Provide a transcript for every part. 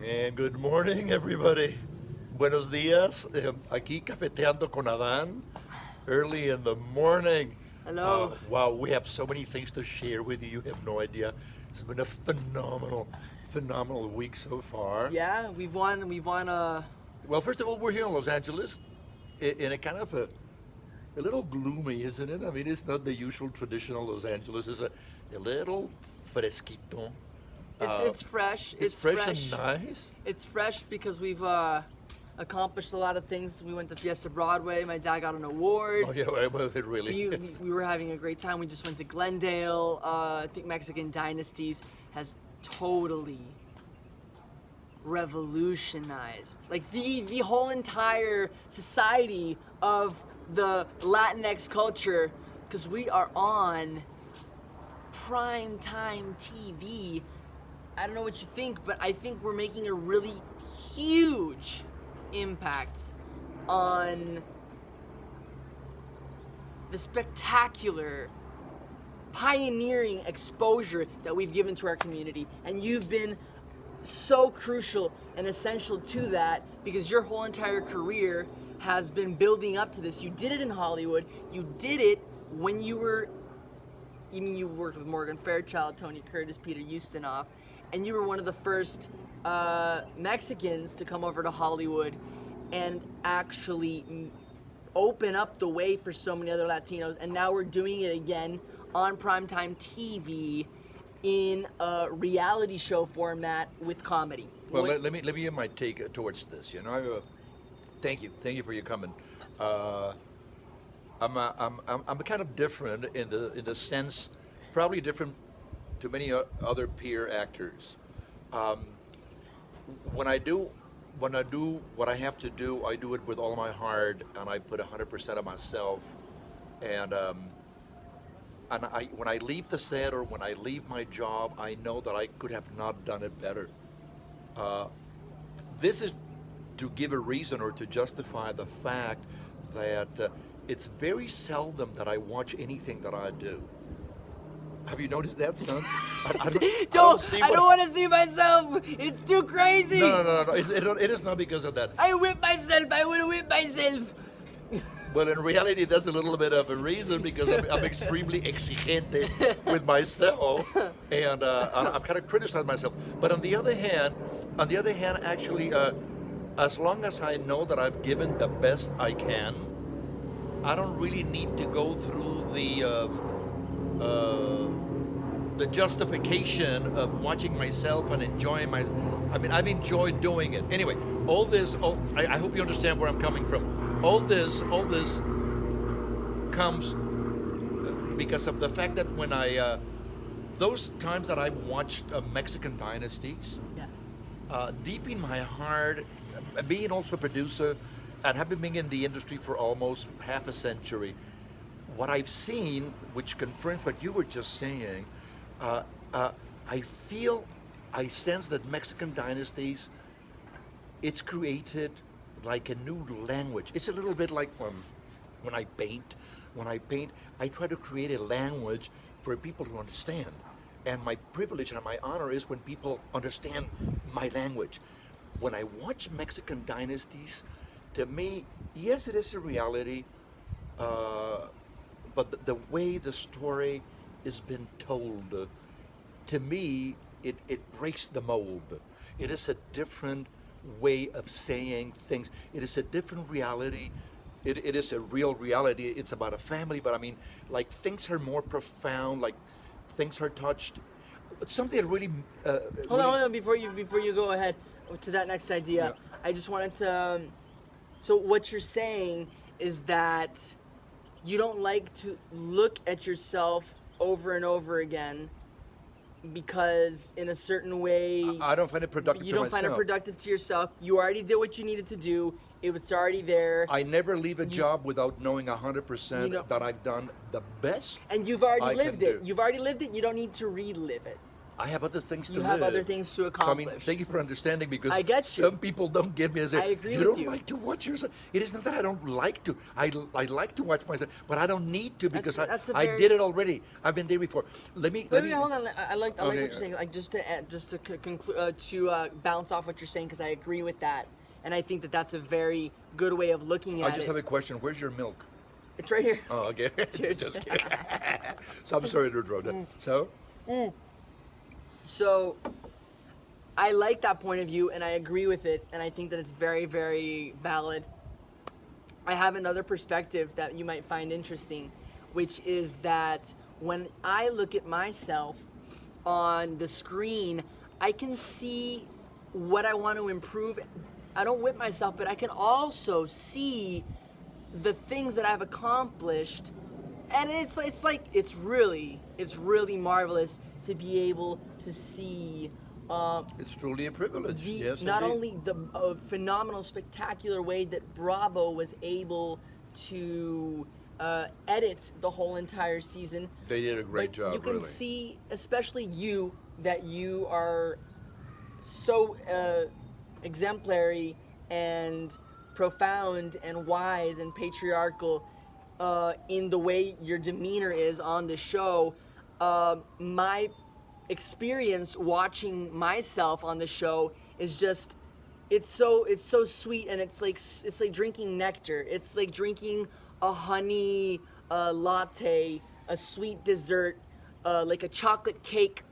And good morning, everybody. Buenos días. Aquí cafeteando con Adan, early in the morning. Hello. Wow, we have so many things to share with you. You have no idea. It's been a phenomenal week so far. Yeah, we've won. We've won. Well, first of all, we're here in Los Angeles, in a kind of a little gloomy, isn't it? I mean, it's not the usual traditional Los Angeles. It's a little fresquito. It's fresh. It's fresh and nice. It's fresh because we've accomplished a lot of things. We went to Fiesta Broadway. My dad got an award. Oh yeah, well, it really is. We were having a great time. We just went to Glendale. I think Mexican Dynasties has totally revolutionized like the whole entire society of the Latinx culture, because we are on prime time TV. I don't know what you think, but I think we're making a really huge impact on the spectacular pioneering exposure that we've given to our community. And you've been so crucial and essential to that, because your whole entire career has been building up to this. You did it in Hollywood. You did it when you were, you worked with Morgan Fairchild, Tony Curtis, Peter Ustinov, and you were one of the first Mexicans to come over to Hollywood and actually open up the way for so many other Latinos. And now we're doing it again on primetime TV in a reality show format with comedy. Well, let me give my take towards this. You know, thank you for your comment. I'm kind of different in the sense, probably different to many other peer actors. When I do what I have to do, I do it with all my heart, and I put 100% of myself. And when I leave the set or when I leave my job, I know that I could have not done it better. This is to give a reason or to justify the fact that it's very seldom that I watch anything that I do. Have you noticed that, son? I don't want to see myself. It's too crazy. No. It is not because of that. I whip myself. I want to whip myself. Well, in reality, that's a little bit of a reason, because I'm extremely exigente with myself, and I'm kind of criticizing myself. But on the other hand, actually, as long as I know that I've given the best I can, I don't really need to go through the justification of watching myself and enjoying I mean, I've enjoyed doing it. Anyway, I hope you understand where I'm coming from. All this comes because of the fact that when those times that I watched Mexican Dynasties, deep in my heart, being also a producer and having been in the industry for almost half a century, what I've seen, which confirms what you were just saying, I sense that Mexican Dynasties, it's created like a new language. It's a little bit like when I paint. When I paint, I try to create a language for people to understand. And my privilege and my honor is when people understand my language. When I watch Mexican Dynasties, to me, yes, it is a reality, but the way the story has been told, to me, it breaks the mold. It is a different way of saying things. It is a different reality. It is a real reality. It's about a family, but I mean, like, things are more profound, like things are touched. It's something that really... Hold on, before you go ahead to that next idea, Yeah. I just wanted to... So what you're saying is that you don't like to look at yourself over and over again, because in a certain way I don't find it productive you to don't find it myself. productive to yourself. You already did what you needed to do. It was already there. I never leave a job without knowing 100% that I've done the best. And you've already I lived can it. do. You've already lived it. You don't need to relive it. I have other things to You live. have other things to So, I accomplish. mean, thank you for understanding, because I get you. some people don't get me as I agree you with don't you. like to watch yourself. It isn't that I don't like to. I like to watch myself, but I don't need to, because That's a I very- did it already. I've been there before. Let me. Wait, hold on. I like Okay. what you're saying. Like just to conclude, to bounce off what you're saying, because I agree with that, and I think that that's a very good way of looking at I just it. have a question. Where's your milk? It's right here. Oh, okay. Cheers. Just kidding. So I'm sorry to interrupt that. So. So I like that point of view, and I agree with it, and I think that it's very, very valid. I have another perspective that you might find interesting, which is that when I look at myself on the screen, I can see what I want to improve. I don't whip myself, but I can also see the things that I've accomplished, and it's really marvelous to be able to see It's truly a privilege. Yes, not indeed. only the phenomenal, spectacular way that Bravo was able to edit the whole entire season. They did a great but job. you can really. see, especially you, that you are so exemplary and profound and wise and patriarchal in the way your demeanor is on the show. My experience watching myself on the show is just it's so sweet, and it's like drinking nectar. It's like drinking a honey latte, a sweet dessert, like a chocolate cake,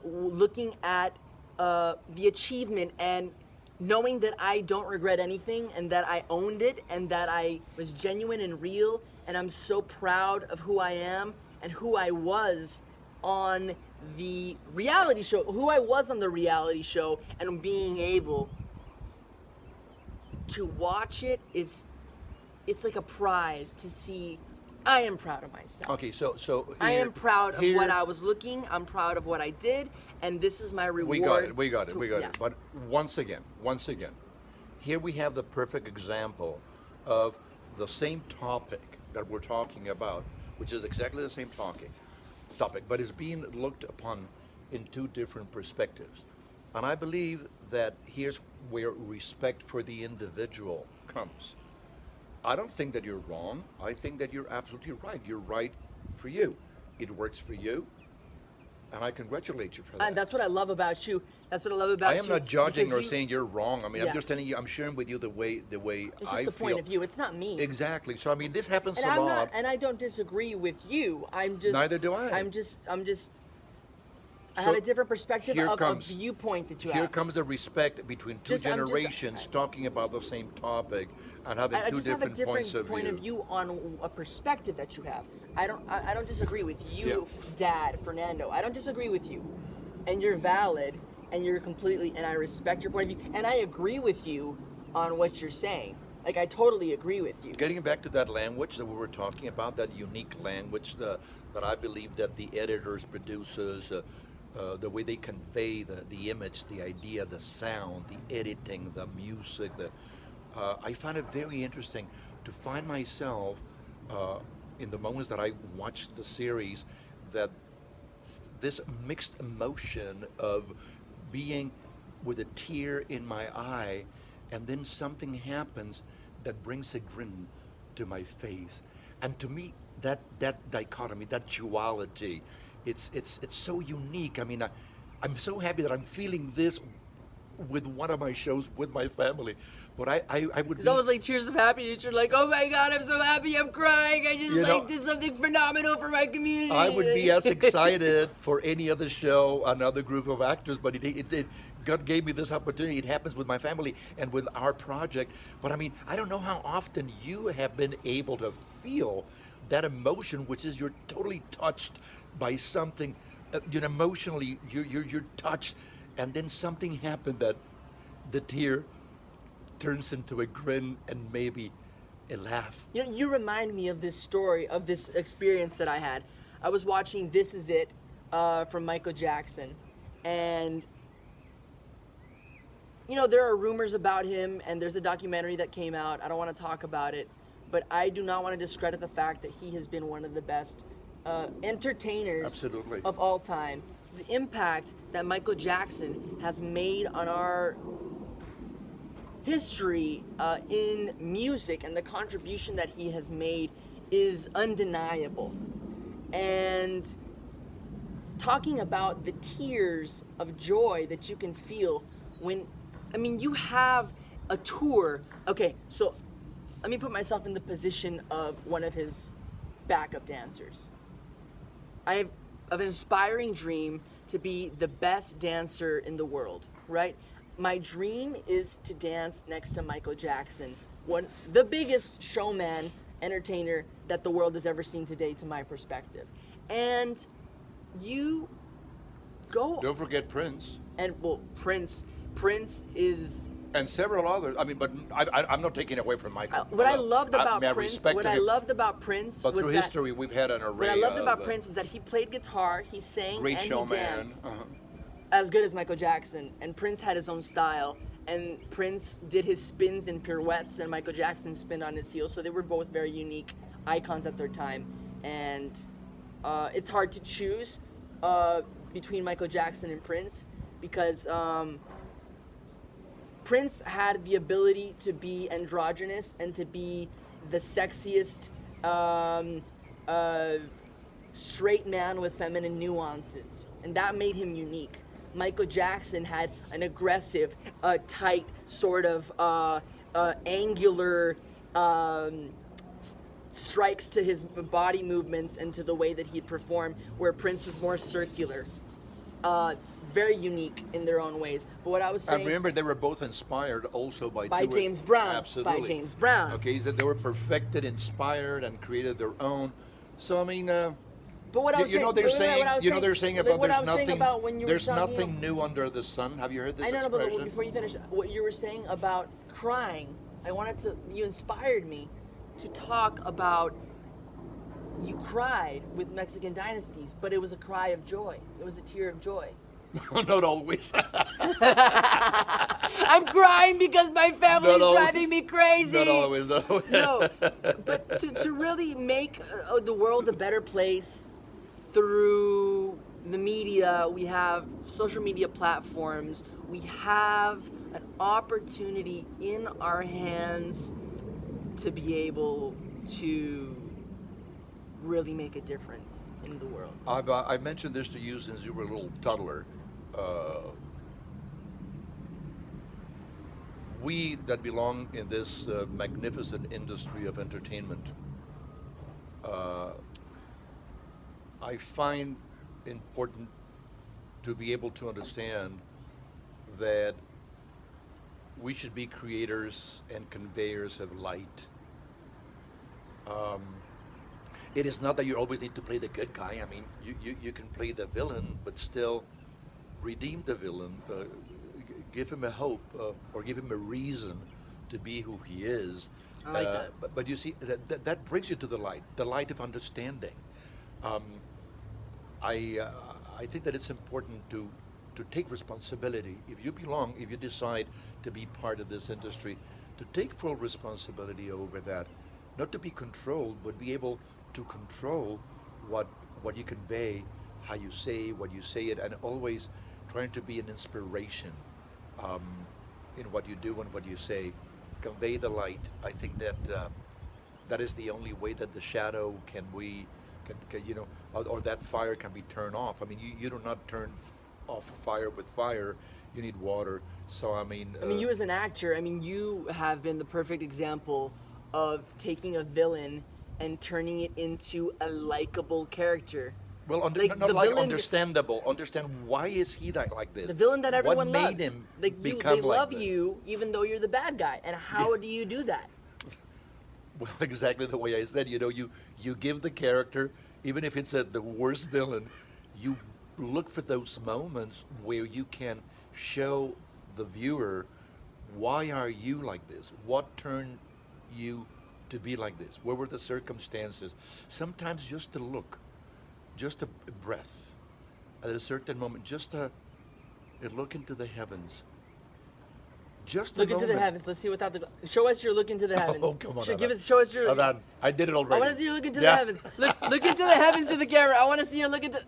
looking at the achievement and knowing that I don't regret anything, and that I owned it, and that I was genuine and real, and I'm so proud of who I am and who I was on the reality show, and being able to watch it it's like a prize to see. I am proud of myself. Okay, so I am proud of here- what I was looking. I'm proud of what I did, and this is my reward. We got to- it. yeah. But once again, here we have the perfect example of the same topic that we're talking about, which is exactly the same topic, but is being looked upon in two different perspectives. And I believe that here's where respect for the individual comes. I don't think that you're wrong. I think that you're absolutely right. You're right for you. It works for you, and I congratulate you for that. And that's what I love about you. That's what I love about I you. am not judging because or you- saying you're wrong. I mean, Yeah. I'm just telling you. I'm sharing with you the way It's just I the feel. point of view. It's not me. Exactly. So I mean, this happens And a I'm lot. not, and I don't disagree with you. I'm just. Neither do I. I'm just. I So have a different perspective here of a comes- viewpoint that you Here have. comes the respect between two I'm just- generations talking about the same topic and having I two just have a different points different of point view. of view on a perspective that you have. I don't disagree with you, Yeah. Dad, Fernando. I don't disagree with you, and you're valid, and you're completely, and I respect your point of view, and I agree with you on what you're saying. Like, I totally agree with you. Getting back to that language that we were talking about, that unique language that I believe that the editors, producers, the way they convey the image, the idea, the sound, the editing, the music, I find it very interesting to find myself in the moments that I watch the series, that this mixed emotion of being with a tear in my eye, and then something happens that brings a grin to my face. And to me, that dichotomy, that duality, it's so unique. I mean, I'm so happy that I'm feeling this with one of my shows with my family. But I would It's be, almost like tears of happiness. You're like, oh my God, I'm so happy, I'm crying. I just You know, did something phenomenal for my community. I would be as excited for any other show, another group of actors, but God gave me this opportunity. It happens with my family and with our project. But I mean, I don't know how often you have been able to feel that emotion, which is you're totally touched by something, emotionally, you're touched, and then something happened that the tear turns into a grin and maybe a laugh. You know, you remind me of this story, of this experience that I had. I was watching This Is It from Michael Jackson. And, you know, there are rumors about him, and there's a documentary that came out. I don't want to talk about it, but I do not want to discredit the fact that he has been one of the best entertainers Absolutely. of all time. the impact that Michael Jackson has made on our history in music and the contribution that he has made is undeniable. And talking about the tears of joy that you can feel when, I mean, you have a tour. Okay, so let me put myself in the position of one of his backup dancers. I have an inspiring dream to be the best dancer in the world, right? My dream is to dance next to Michael Jackson, the biggest showman, entertainer that the world has ever seen today, to my perspective. And you go. Don't forget Prince. And well, Prince is. And several others. I mean, but I'm not taking away from Michael. What I loved about Prince. What I loved about Prince. But through history, we've had an array. What I loved about Prince is that he played guitar, he sang, great and showman. He danced. As good as Michael Jackson, and Prince had his own style, and Prince did his spins and pirouettes, and Michael Jackson spinned on his heels, so they were both very unique icons at their time, and it's hard to choose between Michael Jackson and Prince, because Prince had the ability to be androgynous and to be the sexiest straight man with feminine nuances, and that made him unique. Michael Jackson had an aggressive, tight, sort of angular strikes to his body movements and to the way that he'd perform, where Prince was more circular. Very unique in their own ways. But what I was saying... I remember they were both inspired also by James Brown. Absolutely. By James Brown. Okay, he said they were perfected, inspired, and created their own. So, I mean... But what I was you know they're saying about there's nothing new under the sun. Have you heard this expression? But before you finish, what you were saying about crying, you inspired me to talk about, you cried with Mexican Dynasties, but it was a cry of joy. It was a tear of joy. Not always. I'm crying because my family's driving me crazy. Not always, though. No, but to really make the world a better place through the media, we have social media platforms, we have an opportunity in our hands to be able to really make a difference in the world. I've mentioned this to you since you were a little toddler. We that belong in this magnificent industry of entertainment, I find important to be able to understand that we should be creators and conveyors of light. It is not that you always need to play the good guy. I mean, you can play the villain, but still redeem the villain, give him a hope, or give him a reason to be who he is. I like that. But you see, that brings you to the light of understanding. I think that it's important to take responsibility. If you decide to be part of this industry, to take full responsibility over that, not to be controlled, but be able to control what you convey, how you say, what you say it, and always trying to be an inspiration in what you do and what you say. Convey the light. I think that that is the only way that the shadow can or that fire can be turned off. I mean, you do not turn off a fire with fire. You need water. So I mean, you as an actor, you have been the perfect example of taking a villain and turning it into a likable character. Well, understandable. Understand why is he like this? The villain that everyone loves. What made him become they like love this? You even though you're the bad guy. And how do you do that? Well, exactly the way I said. You give the character, even if it's the worst villain, you look for those moments where you can show the viewer, why are you like this? What turned you to be like this? What were the circumstances? Sometimes just a look, just a breath, at a certain moment, just a look into the heavens. Just look into the heavens. Let's see without the. Show us your look into the heavens. Oh, come on. Show us your. Adan, I did it already. I want to see your look into the heavens. Look into the heavens to the camera. I want to see your look into.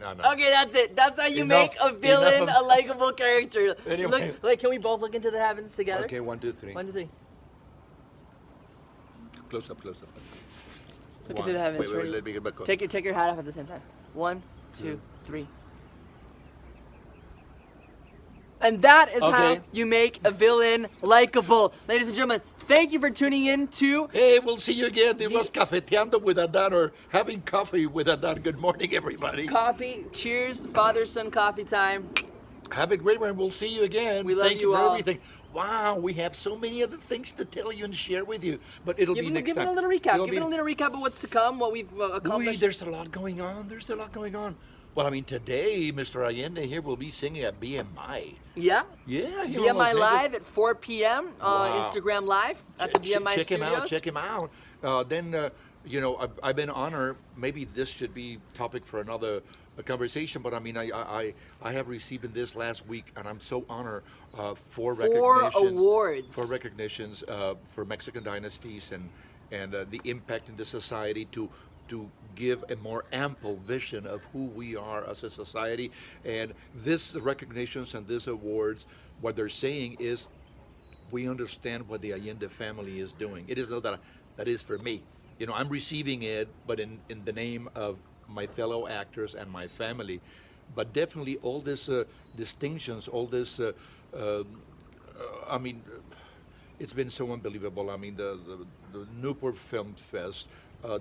no. Okay, that's it. That's how you Enough- make a villain enough a likable character. Anyway. Look, like, can we both look into the heavens together? Okay, 1, 2, 3. 1, 2, 3. Close up, close up. Look into the heavens. Wait, Ready? let me get back on. Take your hat off at the same time. 1, 2, 3. And that is how Okay. you make a villain likable. Ladies and gentlemen, thank you for tuning in to Hey, we'll see you again. It was cafeteando with Adan, or having coffee with Adan. Good morning, everybody. Coffee. Cheers, father-son coffee time. Have a great one. We'll see you again. We love Thank you for all. everything. Wow, we have so many other things to tell you and share with you. But it'll be next Give time. it a little recap. It'll Give it be- a little recap of what's to come, what we've Ooh, accomplished. there's a lot going on. There's a lot going on. Well, I mean, today, Mr. Allende here will be singing at BMI. Yeah. Yeah, here in Los BMI Angeles. Live at 4 p.m. Wow. Instagram Live at the BMI check Studios. him out. Check him out. Then, you know, I've been honored. Maybe this should be topic for another conversation. But I mean, I have received in this last week, and I'm so honored for 4 recognitions. awards. For recognitions for Mexican Dynasties and the impact in the society to give a more ample vision of who we are as a society. And this recognitions and these awards, what they're saying is, we understand what the Allende family is doing. It is not that is for me. You know, I'm receiving it, but in the name of my fellow actors and my family. But definitely all these distinctions, all this, I mean, it's been so unbelievable. I mean, the Newport Film Fest,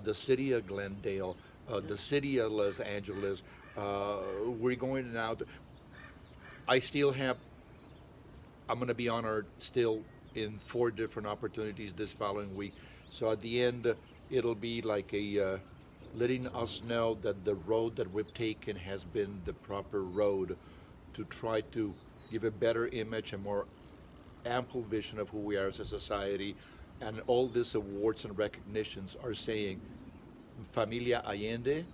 the city of Glendale, the city of Los Angeles. We're going now. I still have. I'm going to be honored still in 4 different opportunities this following week. So at the end, it'll be like a letting us know that the road that we've taken has been the proper road to try to give a better image and more ample vision of who we are as a society. And all these awards and recognitions are saying, Familia Allende,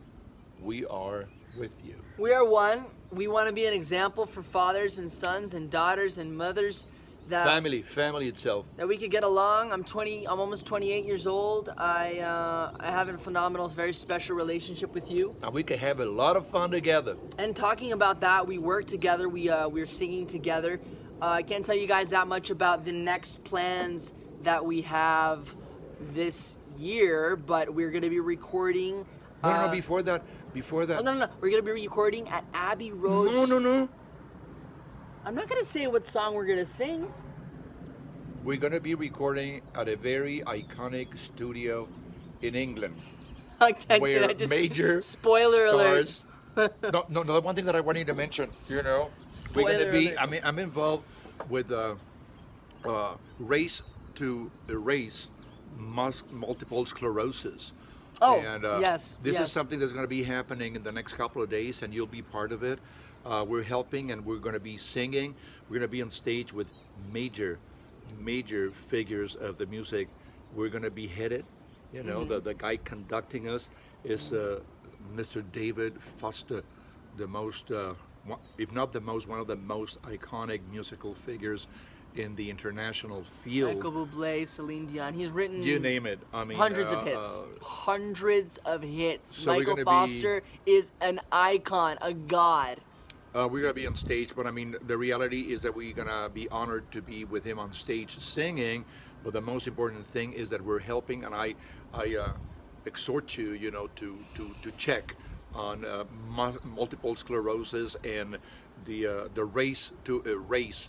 we are with you. We are one. We want to be an example for fathers and sons and daughters and mothers that Family itself. that we could get along. I'm almost 28 years old. I have a phenomenal, very special relationship with you. And we can have a lot of fun together. And talking about that, we work together. We're singing together. I can't tell you guys that much about the next plans that we have this year, but we're going to be recording. No, before that. Oh, no. We're going to be recording at Abbey Road. No. I'm not going to say what song we're going to sing. We're going to be recording at a very iconic studio in England. Where major spoiler alert. stars. No. The one thing that I wanted to mention, you know, we're going to Spoiler be. alert. I'm involved with Race to Erase Multiple Sclerosis. Oh, and, yes. This yes. is something that's going to be happening in the next couple of days, and you'll be part of it. We're helping, and we're going to be singing. We're going to be on stage with major figures of the music. We're going to be headed. You know, the guy conducting us is Mr. David Foster, the most, if not the most, one of the most iconic musical figures in the international field. Michael Bublé, Celine Dion. He's written You name it. I mean, hundreds of hits. Hundreds of hits. So we're Michael gonna Foster is an icon, a god. We're going to be on stage, but I mean, the reality is that we're going to be honored to be with him on stage singing. But the most important thing is that we're helping, and I exhort you, you know, to check on multiple sclerosis and the race to erase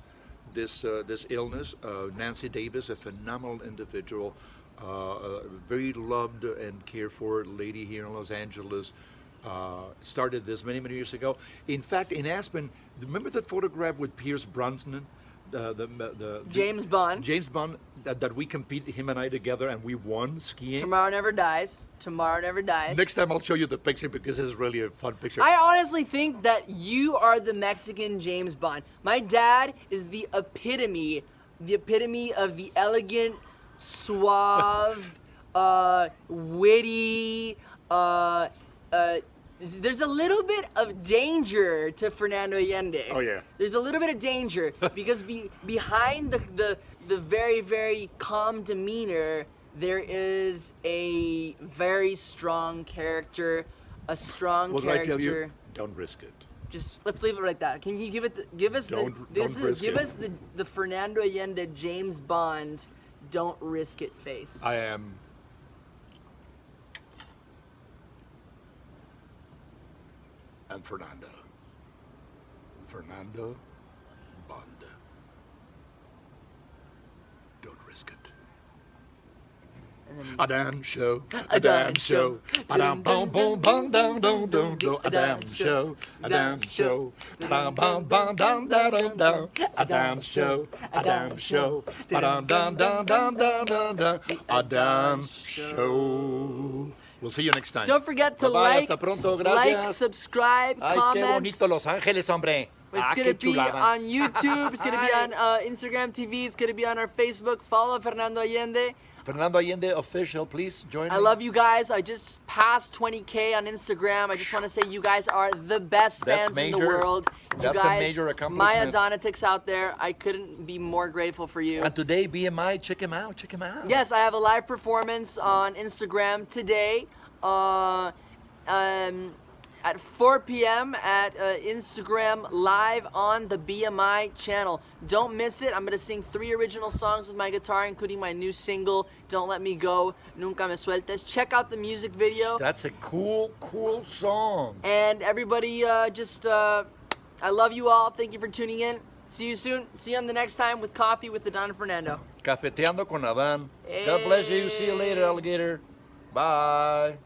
this illness. Nancy Davis, a phenomenal individual, a very loved and cared for lady here in Los Angeles. Started this many years ago. In fact, in Aspen, remember that photograph with Pierce Brosnan, James Bond. James Bond, that we compete, him and I together, and we won skiing. Tomorrow Never Dies. Tomorrow Never Dies. Next time I'll show you the picture because this is really a fun picture. I honestly think that you are the Mexican James Bond. My dad is the epitome of the elegant, suave, witty, there's a little bit of danger to Fernando Allende. Oh, yeah. There's a little bit of danger because behind the very, very calm demeanor, there is a very strong character, a strong What did I tell you? character. Don't risk it. Just let's leave it like that. Can you give us Don't risk give it. us the Fernando Allende James Bond don't risk it face. I am and Fernando. Fernando Bond. Don't risk it. And then Adan show, Adan show. Adan boom boom bum dum dum dum dum. Adan show, Adan show, Adan bum bum dum dum dum dum. Adan show, Adan show, Adan dum dum dum dum dum dum. Adan show. We'll see you next time. don't forget to Bye-bye, hasta pronto, gracias. subscribe, Ay, qué comment. bonito Los Ángeles, hombre. It's Ah, gonna qué be chulada. on YouTube. It's gonna be on Instagram TV. It's gonna be on our Facebook. Follow Fernando Allende. Fernando Allende official, please join I me. love you guys. I just passed 20K on Instagram. I just want to say you guys are the best That's fans in the major. world. You That's a guys, major my accomplishment. Adonatics out there. I couldn't be more grateful for you. And today, BMI, check him out, check him out. Yes, I have a live performance on Instagram today at 4 p.m. at Instagram Live on the BMI channel. Don't miss it. I'm going to sing 3 original songs with my guitar, including my new single, Don't Let Me Go, Nunca Me Sueltes. Check out the music video. That's a cool, cool song. And everybody, I love you all. Thank you for tuning in. See you soon. See you on the next time with Coffee with Adan and Fernando. Cafeteando con Adan. God bless you. See you later, alligator. Bye.